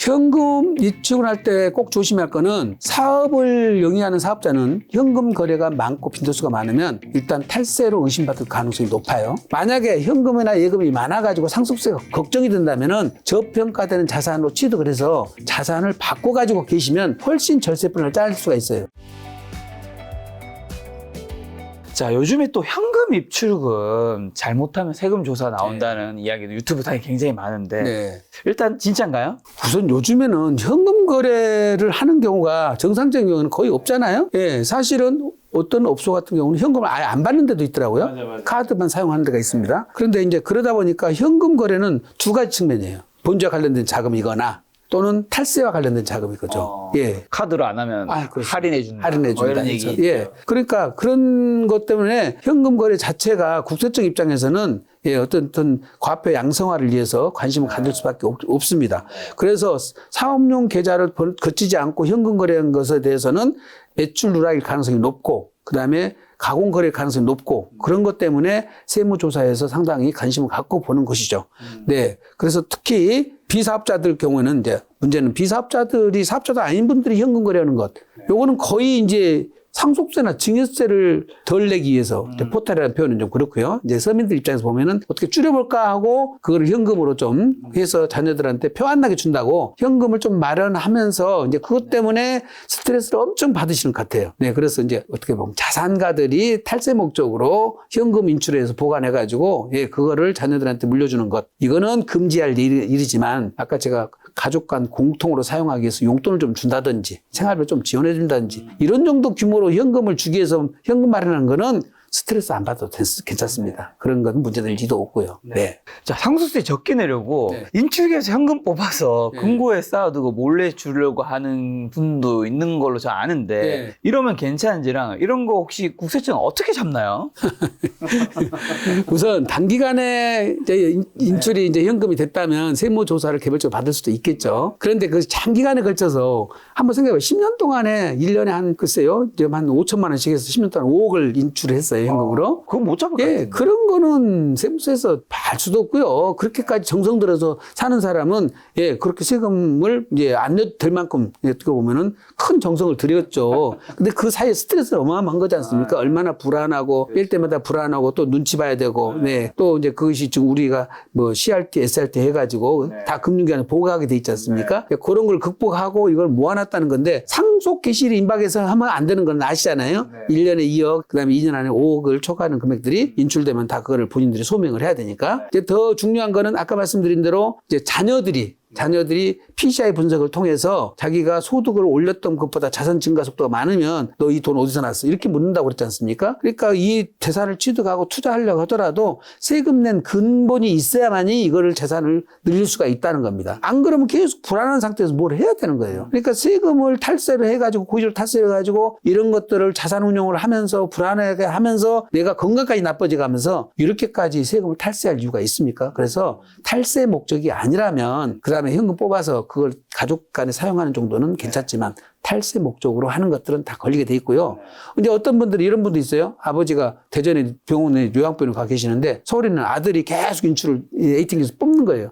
현금 입출을 할 때 꼭 조심할 거는 사업을 영위하는 사업자는 현금 거래가 많고 빈도수가 많으면 일단 탈세로 의심받을 가능성이 높아요. 만약에 현금이나 예금이 많아가지고 상속세가 걱정이 된다면은 저평가되는 자산으로 취득을 해서 자산을 바꿔가지고 계시면 훨씬 절세분을 짤 수가 있어요. 자, 요즘에 또 현금 입출금 잘못하면 세금 조사 나온다는 이야기도 유튜브 상에 굉장히 많은데 네. 일단 진짜인가요? 우선 요즘에는 현금 거래를 하는 경우가 정상적인 경우는 거의 없잖아요. 예, 사실은 어떤 업소 같은 경우는 현금을 아예 안 받는 데도 있더라고요. 맞아. 카드만 사용하는 데가 있습니다. 그런데 이제 그러다 보니까 현금 거래는 두 가지 측면이에요. 본주와 관련된 자금이거나 또는 탈세와 관련된 자금인 거죠. 예. 카드로 안 하면 할인해준다. 할인해준다. 이런 얘기. 예. 그러니까 그런 것 때문에 현금 거래 자체가 국세청 입장에서는 예, 어떤 과표 양성화를 위해서 관심을 가질 수밖에 없습니다. 그래서 사업용 계좌를 거치지 않고 현금 거래한 것에 대해서는 매출 누락일 가능성이 높고, 그 다음에 가공 거래 가능성이 높고, 그런 것 때문에 세무조사에서 상당히 관심을 갖고 보는 것이죠. 네. 그래서 특히 비사업자들 경우에는 이제 문제는 비사업자들이 사업자도 아닌 분들이 현금 거래하는 것. 요거는 거의 이제 상속세나 증여세를 덜 내기 위해서 포탈이라는 표현은 좀 그렇고요. 이제 서민들 입장에서 보면은 어떻게 줄여볼까 하고 그걸 현금으로 좀 해서 자녀들한테 표 안 나게 준다고 현금을 좀 마련하면서 이제 그것 때문에 스트레스를 엄청 받으시는 것 같아요. 네, 그래서 이제 어떻게 보면 자산가들이 탈세 목적으로 현금 인출해서 보관해가지고 예, 그거를 자녀들한테 물려주는 것. 이거는 금지할 일이지만 아까 제가 가족 간 공통으로 사용하기 위해서 용돈을 좀 준다든지 생활비를 좀 지원해 준다든지 이런 정도 규모로 현금을 주기 위해서 현금 마련하는 거는 스트레스 안 받아도 괜찮습니다. 그런 건 문제될 일도 없고요. 네. 자, 상속세 적게 내려고 네. 인출기에서 현금 뽑아서 네. 금고에 쌓아두고 몰래 주려고 하는 분도 있는 걸로 저 아는데 네. 이러면 괜찮은지랑 이런 거 혹시 국세청 어떻게 잡나요? 우선 단기간에 이제 인출이 이제 현금이 됐다면 세무조사를 개별적으로 받을 수도 있겠죠. 그런데 그 장기간에 걸쳐서 한번 생각해봐요. 10년 동안에 1년에 한 글쎄요, 한 5천만 원씩 해서 10년 동안 5억을 인출했어요. 현금으로. 그건 못 잡을 것 예, 같은데. 그런 거는 세무서에서 할 수도 없고요. 그렇게까지 정성 들여서 사는 사람은 예, 그렇게 세금을 이제 안 내도 될 만큼 어떻게 보면은 큰 정성을 들였죠. 근데 그 사이에 스트레스가 어마어마한 거지 않습니까? 얼마나 불안하고 뺄 때마다 불안하고 또 눈치 봐야 되고 네. 또 이제 그것이 지금 우리가 뭐 CRT, SRT 해가지고 다 금융기관에 보고하게 돼 있지 않습니까? 그런 걸 극복하고 이걸 모아놨다는 건데 상속 개시일이 임박해서 하면 안 되는 건 아시잖아요. 1년에 2억, 그 다음에 2년 안에 5억을 초과하는 금액들이 인출되면 다 그거를 본인들이 소명을 해야 되니까. 이제 더 중요한 거는 아까 말씀드린 대로 이제 자녀들이 PCI 분석을 통해서 자기가 소득을 올렸던 것보다 자산 증가 속도가 많으면 너 이 돈 어디서 났어? 이렇게 묻는다고 그랬지 않습니까? 그러니까 이 재산을 취득하고 투자하려고 하더라도 세금 낸 근본이 있어야만이 이거를 재산을 늘릴 수가 있다는 겁니다. 안 그러면 계속 불안한 상태에서 뭘 해야 되는 거예요. 그러니까 세금을 탈세를 해가지고 고의적으로 탈세를 해가지고 이런 것들을 자산 운용을 하면서 불안하게 하면서 내가 건강까지 나빠져 가면서 이렇게까지 세금을 탈세할 이유가 있습니까? 그래서 탈세 목적이 아니라면 그다음에 현금 뽑아서 그걸 가족 간에 사용하는 정도는 괜찮지만 탈세 목적으로 하는 것들은 다 걸리게 돼 있고요. 근데 어떤 분들이 이런 분도 있어요. 아버지가 대전에 병원에 요양병원에 가 계시는데 서울에 있는 아들이 계속 인출을 ATM기에서 뽑는 거예요.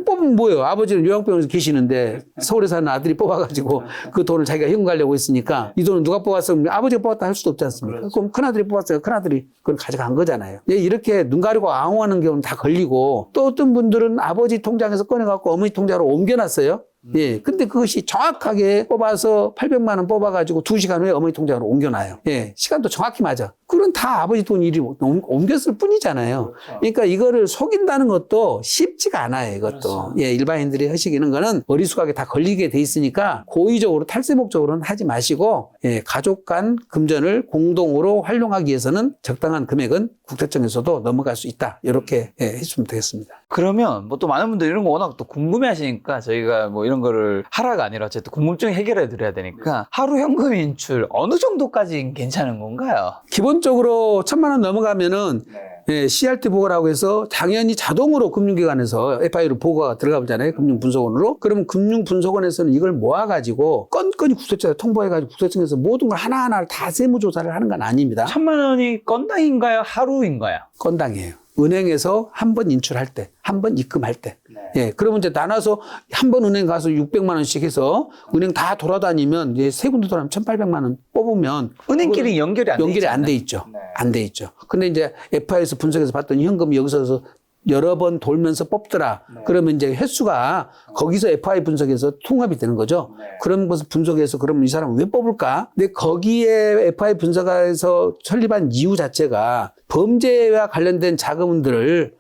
뽑으면 뭐예요? 아버지는 요양병원에서 계시는데 서울에 사는 아들이 뽑아가지고 그 돈을 자기가 현금 가려고 했으니까 이 돈을 누가 뽑았어? 아버지가 뽑았다 할 수도 없지 않습니까? 그렇죠. 그럼 큰아들이 뽑았어요. 큰아들이 그걸 가져간 거잖아요. 이렇게 눈 가리고 앙호하는 경우는 다 걸리고 또 어떤 분들은 아버지 통장에서 꺼내갖고 어머니 통장으로 옮겨놨어요. 예. 근데 그것이 정확하게 뽑아서 800만 원 뽑아가지고 2시간 후에 어머니 통장으로 옮겨놔요. 예. 시간도 정확히 맞아. 그건 다 아버지 돈 일이 옮겼을 뿐이잖아요. 그러니까 이거를 속인다는 것도 쉽지가 않아요, 이것도. 그렇죠. 예. 일반인들이 하시기는 거는 어리숙하게 다 걸리게 돼 있으니까 고의적으로 탈세 목적으로는 하지 마시고, 예. 가족 간 금전을 공동으로 활용하기 위해서는 적당한 금액은 국세청에서도 넘어갈 수 있다. 이렇게 예, 해주시면 되겠습니다. 그러면 뭐 또 많은 분들이 이런 거 워낙 또 궁금해 하시니까 저희가 뭐 이런 거를 하라가 아니라 어쨌든 궁금증 해결해 드려야 되니까 하루 현금 인출 어느 정도까지는 괜찮은 건가요? 기본적으로 1,000만 원 넘어가면은 예, CRT 보고라고 해서 당연히 자동으로 금융기관에서 FI로 보고가 들어가잖아요. 금융분석원으로. 그러면 금융분석원에서는 이걸 모아가지고 건건히 국세청에 통보해가지고 국세청에서 모든 걸 하나하나 다 세무조사를 하는 건 아닙니다. 1,000만 원이 건당인가요? 하루인가요? 건당이에요. 은행에서 한 번 인출할 때, 한 번 입금할 때. 예, 그러면 이제 나눠서 한 번 은행 가서 600만 원씩 해서 은행 다 돌아다니면 이제 세 군데 돌아가면 1,800만 원 뽑으면 은행끼리 연결이 안 돼 있죠. 안 돼 있죠. 근데 이제 FI에서 분석해서 봤더니 현금이 여기서 여러 번 돌면서 뽑더라. 그러면 이제 횟수가 거기서 FI 분석에서 통합이 되는 거죠. 그런 것을 분석해서 그러면 이 사람은 왜 뽑을까? 근데 거기에 FI 분석에서 설립한 이유 자체가 범죄와 관련된 자금들을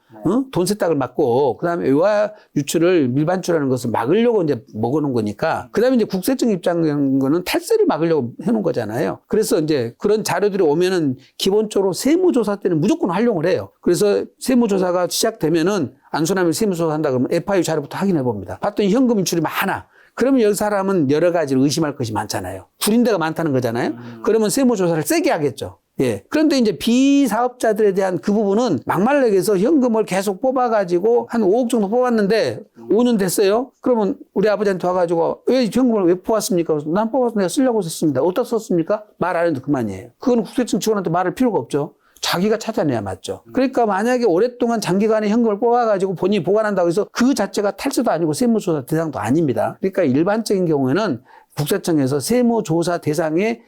돈 세탁을 막고 그다음에 외화 유출을 밀반출하는 것을 막으려고 이제 먹어놓은 거니까 그다음에 이제 국세청 입장인 거는 탈세를 막으려고 해놓은 거잖아요. 그래서 이제 그런 자료들이 오면은 기본적으로 세무조사 때는 무조건 활용을 해요. 그래서 세무조사가 시작되면은 안수남이 세무조사 한다 그러면 FIU 자료부터 확인해 봅니다. 봤더니 현금 인출이 많아. 그러면 여기 사람은 여러 가지로 의심할 것이 많잖아요. 구린데가 많다는 거잖아요. 그러면 세무조사를 세게 하겠죠. 예. 그런데 이제 비사업자들에 대한 그 부분은 막말라게 해서 현금을 계속 뽑아가지고 한 5억 정도 뽑았는데 5년 됐어요. 그러면 우리 아버지한테 와가지고 왜 현금을 왜 뽑았습니까? 그래서 난 뽑아서 내가 쓰려고 썼습니다. 어디다 썼습니까? 말 안 해도 그만이에요. 그건 국세청 직원한테 말할 필요가 없죠. 자기가 찾아내야 맞죠. 그러니까 만약에 오랫동안 장기간에 현금을 뽑아가지고 본인이 보관한다고 해서 그 자체가 탈세도 아니고 세무조사 대상도 아닙니다. 그러니까 일반적인 경우에는 국세청에서 세무조사 대상에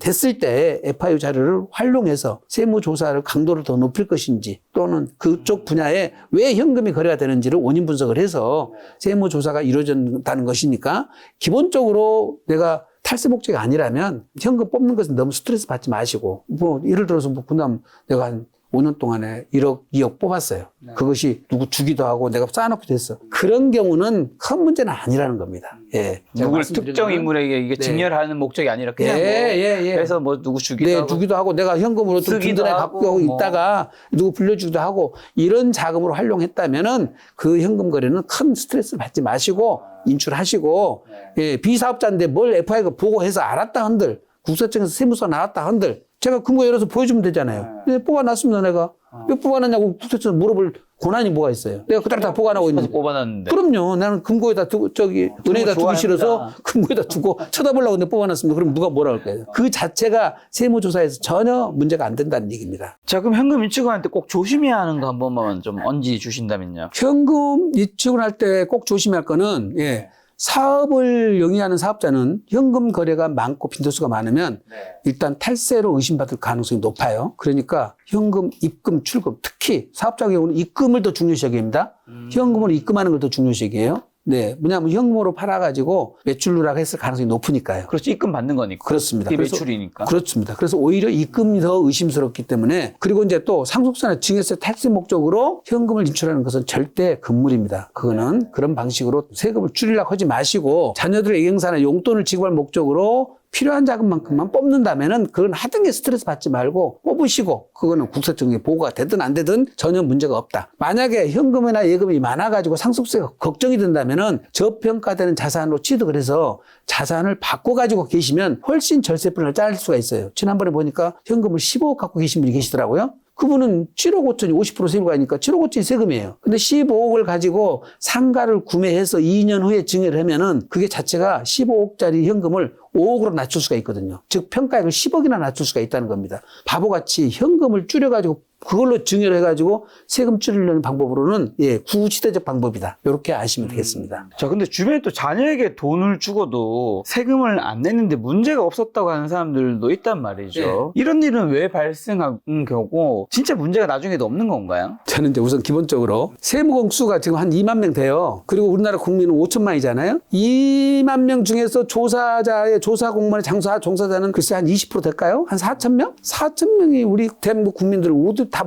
됐을 때 FIU 자료를 활용해서 세무조사를 강도를 더 높일 것인지 또는 그쪽 분야에 왜 현금이 거래가 되는지를 원인 분석을 해서 세무조사가 이루어진다는 것이니까 기본적으로 내가 탈세 목적이 아니라면 현금 뽑는 것은 너무 스트레스 받지 마시고 뭐 예를 들어서 뭐 그다음 내가 한 5년 동안에 1억, 2억 뽑았어요. 그것이 누구 주기도 하고 내가 쌓아놓기도 했어. 그런 경우는 큰 문제는 아니라는 겁니다. 예. 누굴 특정 인물에게 이게 증여하는 목적이 아니라 그냥 그래서 뭐 누구 주기도 하고 주기도 하고 내가 현금으로 좀 든든하게 갖고 있다가 누구 불려주기도 하고 이런 자금으로 활용했다면은 그 현금 거래는 큰 스트레스 받지 마시고 인출하시고 비사업자인데 뭘 FI가 보고해서 알았다 한들 국세청에서 세무서 나왔다 한들 제가 금고 열어서 보여주면 되잖아요. 뽑아놨습니다, 내가. 왜 뽑아놨냐고 국세청 물어볼 권한이 뭐가 있어요? 내가 그대로 다 보관하고 있는데. 뽑아놨는데. 그럼요. 나는 금고에다 두고, 은행에다 두기 싫어서 금고에다 두고 쳐다보려고 내가 뽑아놨습니다. 그럼 누가 뭐라 할까요? 그 자체가 세무조사에서 전혀 문제가 안 된다는 얘기입니다. 자, 그럼 현금 인출할 때 꼭 조심해야 하는 거 한 번만 좀 언지 주신다면요. 현금 인출을 할 때 꼭 조심해야 할 거는, 사업을 영위하는 사업자는 현금 거래가 많고 빈도수가 많으면 일단 탈세로 의심받을 가능성이 높아요. 그러니까 현금 입금, 출금, 특히 사업자의 경우는 입금을 더 중요시 여깁니다. 현금으로 입금하는 걸 더 중요시 여겨요. 네. 뭐냐면 현금으로 팔아가지고 매출 누락 했을 가능성이 높으니까요. 그렇죠. 입금 받는 거니까. 그렇습니다. 이게 매출이니까. 그렇습니다. 그래서 오히려 입금이 더 의심스럽기 때문에 그리고 이제 또 상속세나 증여세 탈세 목적으로 현금을 인출하는 것은 절대 금물입니다. 그거는 그런 방식으로 세금을 줄이려고 하지 마시고 자녀들의 이행사나 용돈을 지급할 목적으로 필요한 자금만큼만 뽑는다면은 그건 하등에 스트레스 받지 말고 뽑으시고 그거는 국세청에 보고가 되든 안 되든 전혀 문제가 없다. 만약에 현금이나 예금이 많아가지고 상속세가 걱정이 된다면은 저평가되는 자산으로 취득을 해서 자산을 바꿔가지고 계시면 훨씬 절세분을 짤 수가 있어요. 지난번에 보니까 현금을 15억 갖고 계신 분이 계시더라고요. 그분은 7억 5천이 50% 세금이 가니까 7억 5천이 세금이에요. 근데 15억을 가지고 상가를 구매해서 2년 후에 증여를 하면은 그게 자체가 15억짜리 현금을 5억으로 낮출 수가 있거든요. 즉 평가액을 10억이나 낮출 수가 있다는 겁니다. 바보같이 현금을 줄여가지고 그걸로 증여를 해가지고 세금 줄이려는 방법으로는 구시대적 방법이다. 이렇게 아시면 되겠습니다. 자, 근데 주변에 또 자녀에게 돈을 주고도 세금을 안 내는데 문제가 없었다고 하는 사람들도 있단 말이죠. 이런 일은 왜 발생하는 경우고 진짜 문제가 나중에도 없는 건가요? 저는 이제 우선 기본적으로 세무 공수가 지금 한 2만 명 돼요. 그리고 우리나라 국민은 5천만이잖아요. 2만 명 중에서 조사자의 조사 공무원의 종사자는 글쎄 한 20% 될까요? 한 4천 명? 4천 명이 우리 대한민국 국민들을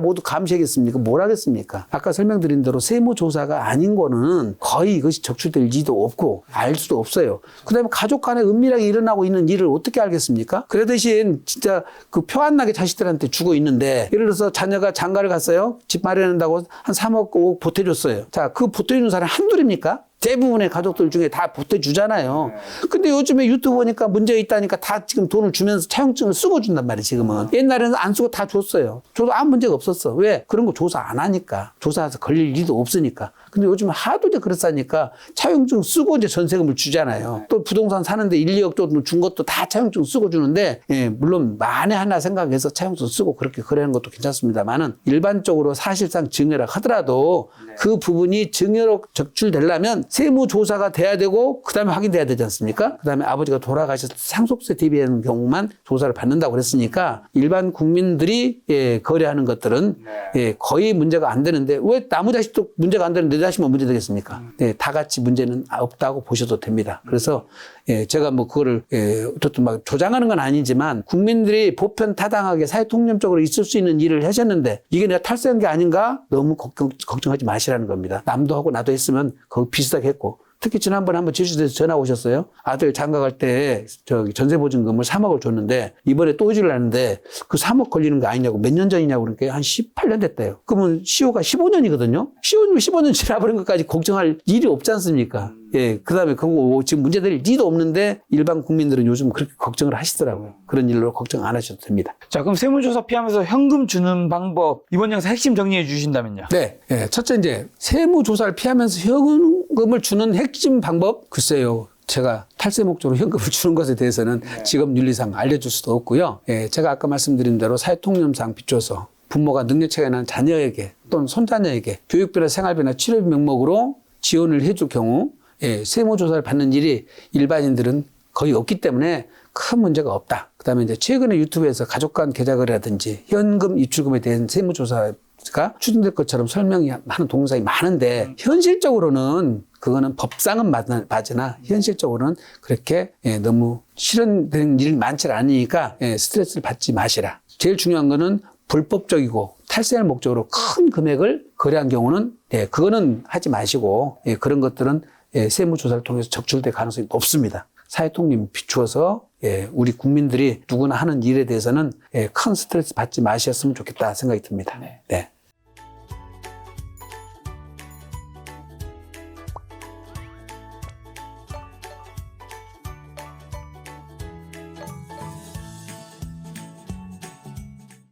모두 감시하겠습니까? 뭘 하겠습니까? 아까 설명드린 대로 세무조사가 아닌 거는 거의 이것이 적출될 리도 없고 알 수도 없어요. 그 다음에 가족 간에 은밀하게 일어나고 있는 일을 어떻게 알겠습니까? 그래 대신 진짜 그 표 안 나게 자식들한테 주고 있는데 예를 들어서 자녀가 장가를 갔어요. 집 마련한다고 한 3억, 5억 보태줬어요. 자, 그 보태주는 사람이 한둘입니까? 대부분의 가족들 중에 다 보태주잖아요. 근데 요즘에 유튜브 보니까 문제 있다니까 다 지금 돈을 주면서 차용증을 쓰고 준단 말이에요, 지금은. 옛날에는 안 쓰고 다 줬어요. 저도 아무 문제가 없었어. 왜? 그런 거 조사 안 하니까. 조사해서 걸릴 일도 없으니까. 근데 요즘 하도 이제 그렇다니까 차용증 쓰고 이제 전세금을 주잖아요. 또 부동산 사는데 1, 2억 정도 준 것도 다 차용증 쓰고 주는데, 예, 물론 만에 하나 생각해서 차용증 쓰고 그렇게 거래하는 것도 괜찮습니다만은 일반적으로 사실상 증여라 하더라도 그 부분이 증여로 적출되려면 세무조사가 돼야 되고 그다음에 확인돼야 되지 않습니까? 그다음에 아버지가 돌아가셔서 상속세 대비하는 경우만 조사를 받는다고 그랬으니까 일반 국민들이 예, 거래하는 것들은 예, 거의 문제가 안 되는데 왜 나무 자식도 문제가 안 되는데 내 자식만 문제 되겠습니까? 네, 다 같이 문제는 없다고 보셔도 됩니다. 그래서 예, 제가 뭐 그거를 예, 어쨌든 막 조장하는 건 아니지만 국민들이 보편 타당하게 사회통념적으로 있을 수 있는 일을 하셨는데 이게 내가 탈세한 게 아닌가? 너무 걱정하지 마시라는 겁니다. 남도 하고 나도 했으면 거기 비슷하게 했고 특히 지난번에 한번 제주도에서 전화 오셨어요. 아들 장가 갈 때 저기 전세보증금을 3억을 줬는데 이번에 또 오지를 않는데 그 3억 걸리는 거 아니냐고 몇 년 전이냐고 그러니까 한 18년 됐대요. 그러면 시효가 15년이거든요. 시효는 15년 지나버린 것까지 걱정할 일이 없지 않습니까? 예, 그 다음에 그거 지금 문제될 일도 없는데 일반 국민들은 요즘 그렇게 걱정을 하시더라고요. 그런 일로 걱정 안 하셔도 됩니다. 자, 그럼 세무조사 피하면서 현금 주는 방법 이번 영상 핵심 정리해 주신다면요? 네, 예, 첫째 이제 세무조사를 피하면서 현금을 주는 핵심 방법 글쎄요. 제가 탈세 목적으로 현금을 주는 것에 대해서는 직업윤리상 알려줄 수도 없고요. 예, 제가 아까 말씀드린 대로 사회통념상 비춰서 부모가 능력차이가 나는 자녀에게 또는 손자녀에게 교육비나 생활비나 치료비 명목으로 지원을 해줄 경우 예, 세무조사를 받는 일이 일반인들은 거의 없기 때문에 큰 문제가 없다. 그 다음에 이제 최근에 유튜브에서 가족 간 계좌거래라든지 현금 입출금에 대한 세무조사가 추진될 것처럼 설명이 하는 동영상이 많은데 현실적으로는 그거는 법상은 맞으나 현실적으로는 그렇게 예, 너무 실현되는 일이 많지 않으니까 예, 스트레스를 받지 마시라. 제일 중요한 거는 불법적이고 탈세할 목적으로 큰 금액을 거래한 경우는 예, 그거는 하지 마시고 예, 그런 것들은 예, 세무조사를 통해서 적출될 가능성이 높습니다. 사회통념 비추어서 예, 우리 국민들이 누구나 하는 일에 대해서는 예, 큰 스트레스 받지 마셨으면 좋겠다 생각이 듭니다. 네.